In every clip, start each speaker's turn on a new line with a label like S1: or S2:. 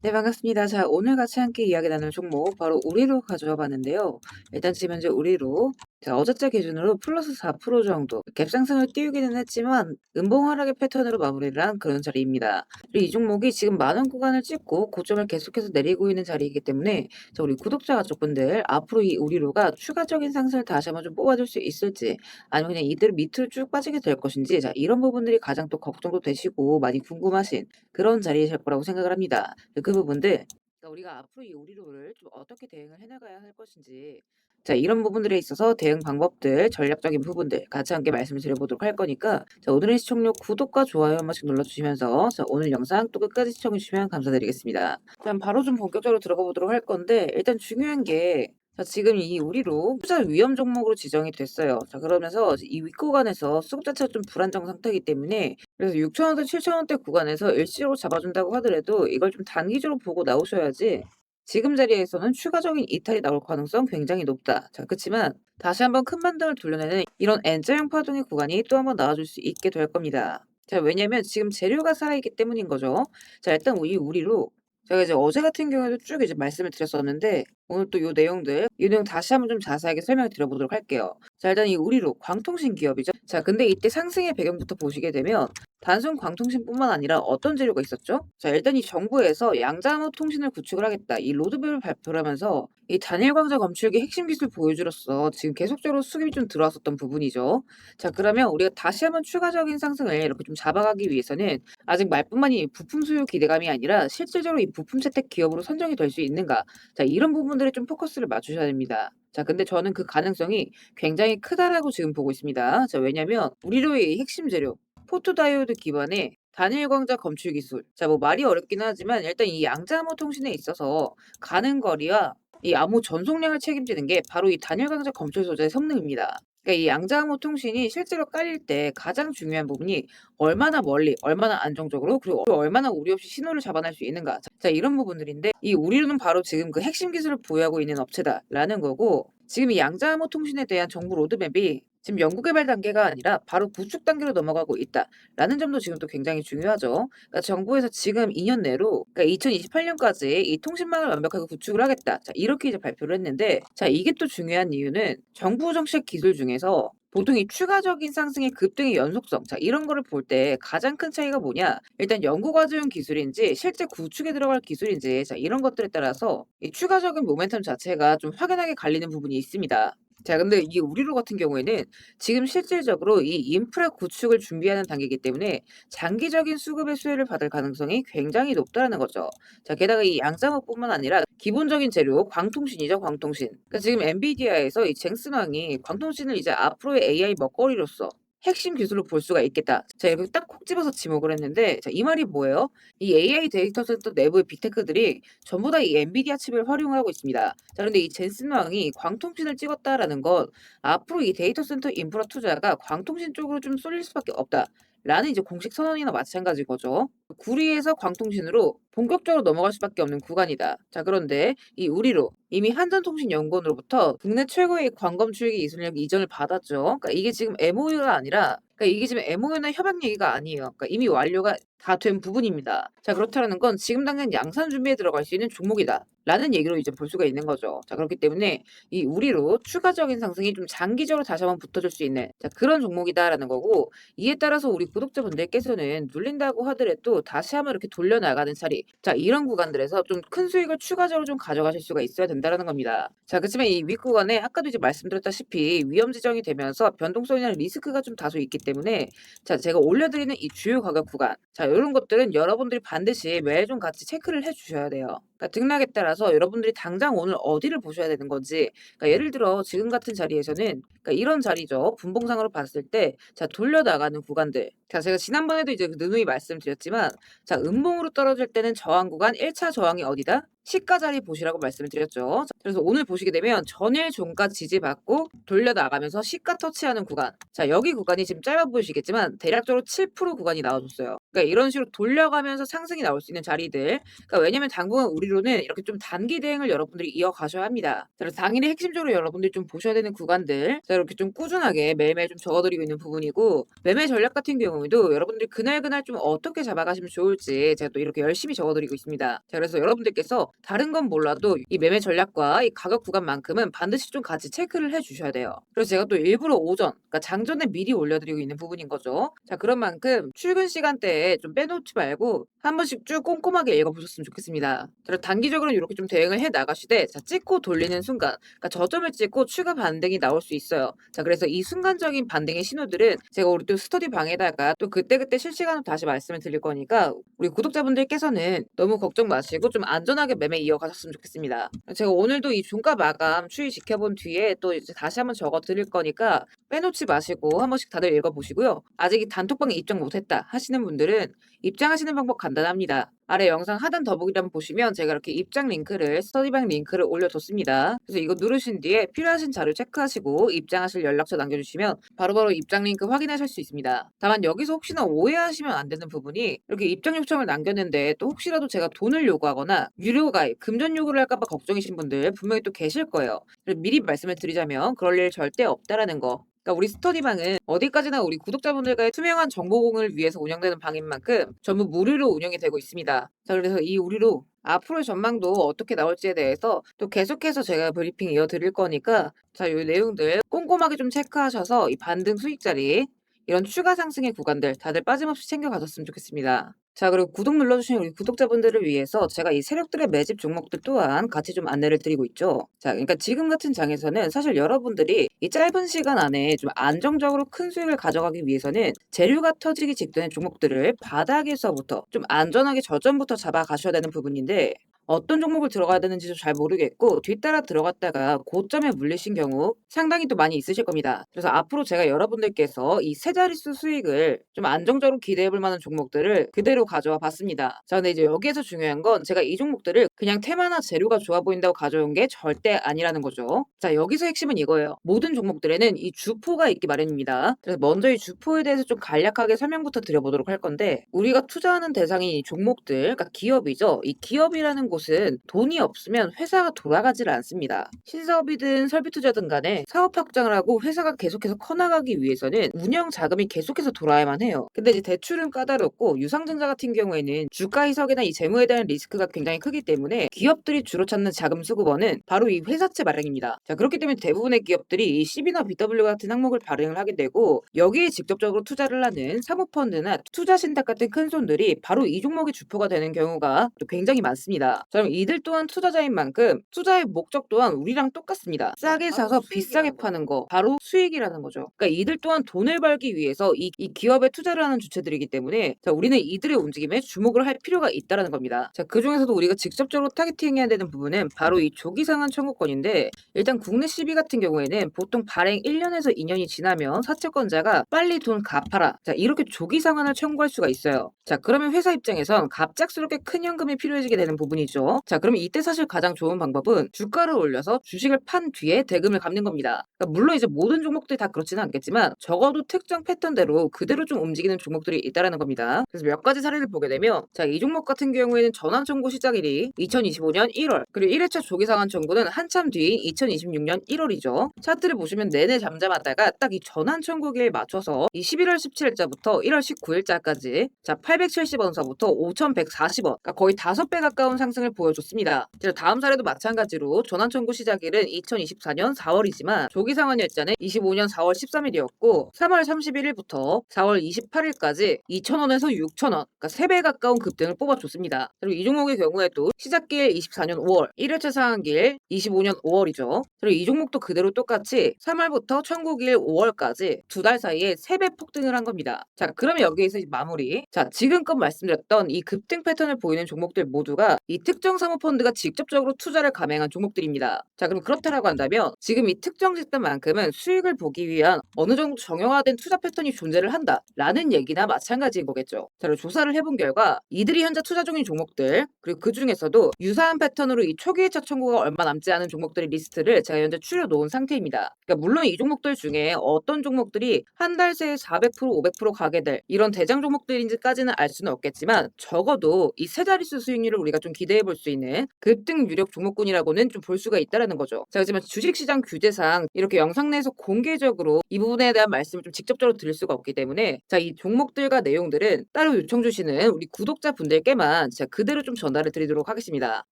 S1: 네, 반갑습니다. 자, 오늘 같이 함께 이야기 나눌 종목 바로 우리로 가져와 봤는데요. 일단 지금 현재 우리로 자, 어저께 기준으로 플러스 4% 정도 갭 상승을 띄우기는 했지만 음봉 하락의 패턴으로 마무리를 한 그런 자리입니다. 그리고 이 종목이 지금 만원 구간을 찍고 고점을 계속해서 내리고 있는 자리이기 때문에 자, 우리 구독자 가족분들 앞으로 이 우리로가 추가적인 상승을 다시 한번 좀 뽑아줄 수 있을지 아니면 그냥 이대로 밑으로 쭉 빠지게 될 것인지 자, 이런 부분들이 가장 또 걱정도 되시고 많이 궁금하신 그런 자리이실 거라고 생각을 합니다. 그 부분들 그러니까 우리가 앞으로 이 우리로를 좀 어떻게 대응을 해 나가야 할 것인지 자, 이런 부분들에 있어서 대응 방법들, 전략적인 부분들 같이 함께 말씀을 드려보도록 할 거니까 자, 오늘의 시청료 구독과 좋아요 한 번씩 눌러주시면서 자, 오늘 영상 또 끝까지 시청해 주시면 감사드리겠습니다. 자, 바로 좀 본격적으로 들어가 보도록 할 건데 일단 중요한 게 자, 지금 이 우리로 투자 위험 종목으로 지정이 됐어요. 자, 그러면서 이 윗구간에서 수급 자체가 좀 불안정 상태이기 때문에 그래서 6,000원대, 7,000원대 구간에서 일시적으로 잡아준다고 하더라도 이걸 좀 단기적으로 보고 나오셔야지 지금 자리에서는 추가적인 이탈이 나올 가능성 굉장히 높다. 자, 그렇지만 다시 한번 큰 반등을 돌려내는 이런 N자형 파동의 구간이 또 한번 나와줄 수 있게 될 겁니다. 자, 왜냐면 지금 재료가 살아있기 때문인 거죠. 자, 일단 이 우리로 제가 이제 어제 같은 경우에도 쭉 이제 말씀을 드렸었는데 오늘 또 요 내용들, 이 내용 다시 한번 좀 자세하게 설명을 드려보도록 할게요. 자, 일단 이 우리로 광통신 기업이죠. 자, 근데 이때 상승의 배경부터 보시게 되면 단순 광통신뿐만 아니라 어떤 재료가 있었죠? 자, 일단 이 정부에서 양자암호 통신을 구축을 하겠다. 이 로드맵을 발표를 하면서 이 단일 광자 검출기 핵심 기술 보여주로서 지금 계속적으로 수급이 좀 들어왔었던 부분이죠. 자, 그러면 우리가 다시 한번 추가적인 상승을 이렇게 좀 잡아가기 위해서는 아직 말뿐만이 부품 수요 기대감이 아니라 실질적으로 이 부품 채택 기업으로 선정이 될 수 있는가? 자, 이런 부분들에 좀 포커스를 맞추셔야 됩니다. 자, 근데 저는 그 가능성이 굉장히 크다라고 지금 보고 있습니다. 자, 왜냐면 우리로의 핵심 재료 포토다이오드 기반의 단일 광자 검출 기술. 자, 뭐 말이 어렵긴 하지만 일단 이 양자암호 통신에 있어서 가는 거리와 이 암호 전송량을 책임지는 게 바로 이 단일 광자 검출 소재의 성능입니다. 그러니까 이 양자암호 통신이 실제로 깔릴 때 가장 중요한 부분이 얼마나 멀리, 얼마나 안정적으로 그리고 얼마나 우리 없이 신호를 잡아낼 수 있는가. 자, 이런 부분들인데 이 우리로는 바로 지금 그 핵심 기술을 보유하고 있는 업체다라는 거고 지금 이 양자암호 통신에 대한 정부 로드맵이 지금 연구개발 단계가 아니라 바로 구축 단계로 넘어가고 있다라는 점도 지금 또 굉장히 중요하죠. 그러니까 정부에서 지금 2년 내로 그러니까 2028년까지 이 통신망을 완벽하게 구축을 하겠다. 자, 이렇게 이제 발표를 했는데 자, 이게 또 중요한 이유는 정부 정책 기술 중에서 보통 이 추가적인 상승의 급등의 연속성, 자, 이런 거를 볼 때 가장 큰 차이가 뭐냐? 일단 연구과제용 기술인지 실제 구축에 들어갈 기술인지, 자, 이런 것들에 따라서 이 추가적인 모멘텀 자체가 좀 확연하게 갈리는 부분이 있습니다. 자, 근데 이 우리로 같은 경우에는 지금 실질적으로 이 인프라 구축을 준비하는 단계이기 때문에 장기적인 수급의 수혜를 받을 가능성이 굉장히 높다는 거죠. 자, 게다가 이 양자목뿐만 아니라 기본적인 재료 광통신이죠, 광통신. 그러니까 지금 엔비디아에서 이 쟁스망이 광통신을 이제 앞으로의 AI 먹거리로서 핵심 기술로 볼 수가 있겠다. 자, 이렇게 딱 콕 집어서 지목을 했는데, 자, 이 말이 뭐예요? 이 AI 데이터 센터 내부의 빅테크들이 전부 다 이 엔비디아 칩을 활용을 하고 있습니다. 자, 그런데 이 젠슨왕이 광통신을 찍었다라는 건 앞으로 이 데이터 센터 인프라 투자가 광통신 쪽으로 좀 쏠릴 수밖에 없다. 라는 이제 공식 선언이나 마찬가지인 거죠. 구리에서 광통신으로 본격적으로 넘어갈 수밖에 없는 구간이다. 자, 그런데 이 우리로 이미 한전통신연구원으로부터 국내 최고의 광검 출기 기술력 이전을 받았죠. 그러니까 이게 지금 MOU가 아니라 그러니까 이게 지금 MOU나 협약 얘기가 아니에요. 그러니까 이미 완료가 다 된 부분입니다. 자, 그렇다는 건 지금 당장 양산 준비에 들어갈 수 있는 종목이다. 라는 얘기로 이제 볼 수가 있는 거죠. 자, 그렇기 때문에 이 우리로 추가적인 상승이 좀 장기적으로 다시 한번 붙어줄 수 있는 자, 그런 종목이다라는 거고 이에 따라서 우리 구독자분들께서는 눌린다고 하더라도 다시 한번 이렇게 돌려나가는 자리 자, 이런 구간들에서 좀 큰 수익을 추가적으로 좀 가져가실 수가 있어야 된다라는 겁니다. 자, 그렇지만 이 윗구간에 아까도 이제 말씀드렸다시피 위험 지정이 되면서 변동성이나 리스크가 좀 다소 있기 때문에 자, 제가 올려드리는 이 주요 가격 구간 자, 이런 것들은 여러분들이 반드시 매일 좀 같이 체크를 해 주셔야 돼요. 그러니까 등락에 따라서 여러분들이 당장 오늘 어디를 보셔야 되는 건지 그러니까 예를 들어 지금 같은 자리에서는 그러니까 이런 자리죠. 분봉상으로 봤을 때 자, 돌려나가는 구간들 자, 제가 지난번에도 이제 누누이 말씀드렸지만 자, 음봉으로 떨어질 때는 저항 구간 1차 저항이 어디다? 시가 자리 보시라고 말씀을 드렸죠. 자, 그래서 오늘 보시게 되면 전일 종가 지지받고 돌려 나가면서 시가 터치하는 구간. 자, 여기 구간이 지금 짧아 보이시겠지만 대략적으로 7% 구간이 나와줬어요. 그러니까 이런 식으로 돌려가면서 상승이 나올 수 있는 자리들. 그러니까 왜냐면 당분간 우리로는 이렇게 좀 단기 대응을 여러분들이 이어가셔야 합니다. 자, 그래서 당일에 핵심적으로 여러분들이 좀 보셔야 되는 구간들. 자, 이렇게 좀 꾸준하게 매일매일 좀 적어드리고 있는 부분이고, 매매 전략 같은 경우에도 여러분들이 그날그날 좀 어떻게 잡아가시면 좋을지 제가 또 이렇게 열심히 적어드리고 있습니다. 자, 그래서 여러분들께서 다른 건 몰라도 이 매매 전략과 이 가격 구간만큼은 반드시 좀 같이 체크를 해주셔야 돼요. 그래서 제가 또 일부러 오전, 그러니까 장전에 미리 올려드리고 있는 부분인 거죠. 자, 그런 만큼 출근 시간대에 좀 빼놓지 말고 한 번씩 쭉 꼼꼼하게 읽어보셨으면 좋겠습니다. 그래서 단기적으로는 이렇게 좀 대응을 해 나가시되, 자, 찍고 돌리는 순간, 그러니까 저점을 찍고 추가 반등이 나올 수 있어요. 자, 그래서 이 순간적인 반등의 신호들은 제가 우리 또 스터디 방에다가 또 그때그때 실시간으로 다시 말씀을 드릴 거니까 우리 구독자분들께서는 너무 걱정 마시고 좀 안전하게 매매 이어가셨으면 좋겠습니다. 제가 오늘도 이 종가 마감 추이 지켜본 뒤에 또 이제 다시 한번 적어 드릴 거니까 빼놓지 마시고 한 번씩 다들 읽어보시고요. 아직 이 단톡방에 입장 못했다 하시는 분들은 입장하시는 방법 간단합니다. 아래 영상 하단 더보기란 보시면 제가 이렇게 입장 링크를, 스터디방 링크를 올려뒀습니다. 그래서 이거 누르신 뒤에 필요하신 자료 체크하시고 입장하실 연락처 남겨주시면 바로바로 입장 링크 확인하실 수 있습니다. 다만 여기서 혹시나 오해하시면 안 되는 부분이, 이렇게 입장 요청을 남겼는데 또 혹시라도 제가 돈을 요구하거나 유료 가입, 금전 요구를 할까봐 걱정이신 분들 분명히 또 계실 거예요. 그래서 미리 말씀을 드리자면 그럴 일 절대 없다라는 거. 그러니까 우리 스터디방은 어디까지나 우리 구독자분들과의 투명한 정보공을 위해서 운영되는 방인 만큼 전부 무료로 운영이 되고 있습니다. 자, 그래서 이 우리로 앞으로의 전망도 어떻게 나올지에 대해서 또 계속해서 제가 브리핑 이어드릴 거니까, 자, 이 내용들 꼼꼼하게 좀 체크하셔서 이 반등 수익 자리, 이런 추가 상승의 구간들 다들 빠짐없이 챙겨가셨으면 좋겠습니다. 자, 그리고 구독 눌러주신 우리 구독자분들을 위해서 제가 이 세력들의 매집 종목들 또한 같이 좀 안내를 드리고 있죠. 자, 그러니까 지금 같은 장에서는 사실 여러분들이 이 짧은 시간 안에 좀 안정적으로 큰 수익을 가져가기 위해서는 재료가 터지기 직전의 종목들을 바닥에서부터 좀 안전하게 저점부터 잡아가셔야 되는 부분인데, 어떤 종목을 들어가야 되는지도 잘 모르겠고 뒤따라 들어갔다가 고점에 물리신 경우 상당히 또 많이 있으실 겁니다. 그래서 앞으로 제가 여러분들께서 이 세 자릿수 수익을 좀 안정적으로 기대해 볼 만한 종목들을 그대로 가져와 봤습니다. 자, 근데 이제 여기에서 중요한 건 제가 이 종목들을 그냥 테마나 재료가 좋아 보인다고 가져온 게 절대 아니라는 거죠. 자, 여기서 핵심은 이거예요. 모든 종목들에는 이 주포가 있기 마련입니다. 그래서 먼저 이 주포에 대해서 좀 간략하게 설명부터 드려보도록 할 건데, 우리가 투자하는 대상이 이 종목들, 그러니까 기업이죠. 이 기업이라는 곳은 돈이 없으면 회사가 돌아가질 않습니다. 신사업이든 설비투자든 간에 사업 확장을 하고 회사가 계속해서 커나가기 위해서는 운영 자금이 계속해서 돌아야만 해요. 근데 이제 대출은 까다롭고 유상증자 같은 경우에는 주가 희석이나 이 재무에 대한 리스크가 굉장히 크기 때문에 기업들이 주로 찾는 자금 수급원은 바로 이 회사채 발행입니다. 자, 그렇기 때문에 대부분의 기업들이 이 CB나 BW 같은 항목을 발행을 하게 되고, 여기에 직접적으로 투자를 하는 사모펀드나 투자신탁 같은 큰 손들이 바로 이 종목의 주포가 되는 경우가 또 굉장히 많습니다. 자, 그럼 이들 또한 투자자인 만큼 투자의 목적 또한 우리랑 똑같습니다. 싸게 사서 비싸게 파는 거, 바로 수익이라는 거죠. 그러니까 이들 또한 돈을 벌기 위해서 이 기업에 투자를 하는 주체들이기 때문에, 자, 우리는 이들의 움직임에 주목을 할 필요가 있다라는 겁니다. 자, 그 중에서도 우리가 직접적으로 타겟팅해야 되는 부분은 바로 이 조기상한 청구권인데, 일단 국내 CB 같은 경우에는 보통 발행 1년에서 2년이 지나면 사채권자가 빨리 돈 갚아라, 자, 이렇게 조기상환을 청구할 수가 있어요. 자, 그러면 회사 입장에선 갑작스럽게 큰 현금이 필요해지게 되는 부분이죠. 자, 그러면 이때 사실 가장 좋은 방법은 주가를 올려서 주식을 판 뒤에 대금을 갚는 겁니다. 그러니까 물론 이제 모든 종목들이 다 그렇지는 않겠지만 적어도 특정 패턴대로 그대로 좀 움직이는 종목들이 있다라는 겁니다. 그래서 몇 가지 사례를 보게 되면, 자, 이 종목 같은 경우에는 전환 청구 시작일이 2025년 1월, 그리고 1회차 조기 상환 청구는 한참 뒤인 2026년 1월이죠. 차트를 보시면 내내 잠잠하다가 딱 이 전환 청구기에 맞춰서 이 11월 17일자부터 1월 19일자까지 자 870원서부터 5140원, 그러니까 거의 5배 가까운 상승을 보여줬습니다. 다음 사례도 마찬가지로 전환 청구 시작일은 2024년 4월이지만 조기 상환 일자는 25년 4월 13일이었고 3월 31일부터 4월 28일까지 2,000원에서 6,000원, 그러니까 3배 가까운 급등을 뽑아줬습니다. 그리고 이 종목의 경우에도 시작길 24년 5월, 1회차 상한길 25년 5월이죠. 그리고 이 종목도 그대로 똑같이 3월부터 청구길 5월까지 두 달 사이에 3배 폭등을 한 겁니다. 자, 그러면 여기에서 마무리. 자, 지금껏 말씀드렸던 이 급등 패턴을 보이는 종목들 모두가 이 특정 사모펀드가 직접적으로 투자를 감행한 종목들입니다. 자, 그럼 그렇다라고 한다면 지금 이 특정 집단만큼은 수익을 보기 위한 어느 정도 정형화된 투자 패턴이 존재를 한다라는 얘기나 마찬가지인 거겠죠. 자, 그리고 조사를 해본 결과 이들이 현재 투자 중인 종목들, 그리고 그 중에서도 유사한 패턴으로 이 초기이착 청구가 얼마 남지 않은 종목들의 리스트를 제가 현재 추려놓은 상태입니다. 그러니까 물론 이 종목들 중에 어떤 종목들이 한 달 새에 400%, 500% 가게 될 이런 대장 종목들인지까지는 알 수는 없겠지만 적어도 이 세 자릿수 수익률을 우리가 좀 기대해 볼 수 있는 급등 유력 종목군이라고는 좀 볼 수가 있다라는 거죠. 자, 하지만 주식시장 규제상 이렇게 영상 내에서 공개적으로 이 부분에 대한 말씀을 좀 직접적으로 드릴 수가 없기 때문에 자, 이 종목들과 내용들은 따로 요청 주시는 우리 구독자분들께만 제가 그대로 좀 전달을 드리도록 하겠습니다.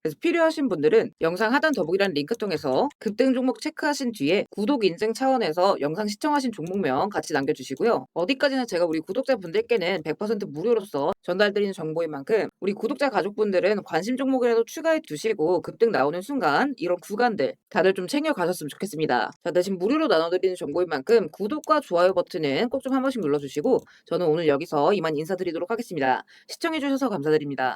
S1: 그래서 필요하신 분들은 영상 하단 더보기란 링크 통해서 급등 종목 체크하신 뒤에 구독 인증 차원에서 영상 시청하신 종목명 같이 남겨주시고요. 어디까지나 제가 우리 구독자분들께는 100% 무료로서 전달드리는 정보인 만큼 우리 구독자 가족분들은 관심 종목이라도 추가해 두시고 급등 나오는 순간 이런 구간들 다들 좀 챙겨 가셨으면 좋겠습니다. 자, 대신 무료로 나눠드리는 정보인 만큼 구독과 좋아요 버튼은 꼭 좀 한 번씩 눌러주시고 저는 오늘 여기서 이만 인사드리도록 하겠습니다. 시청해주셔서 감사드립니다.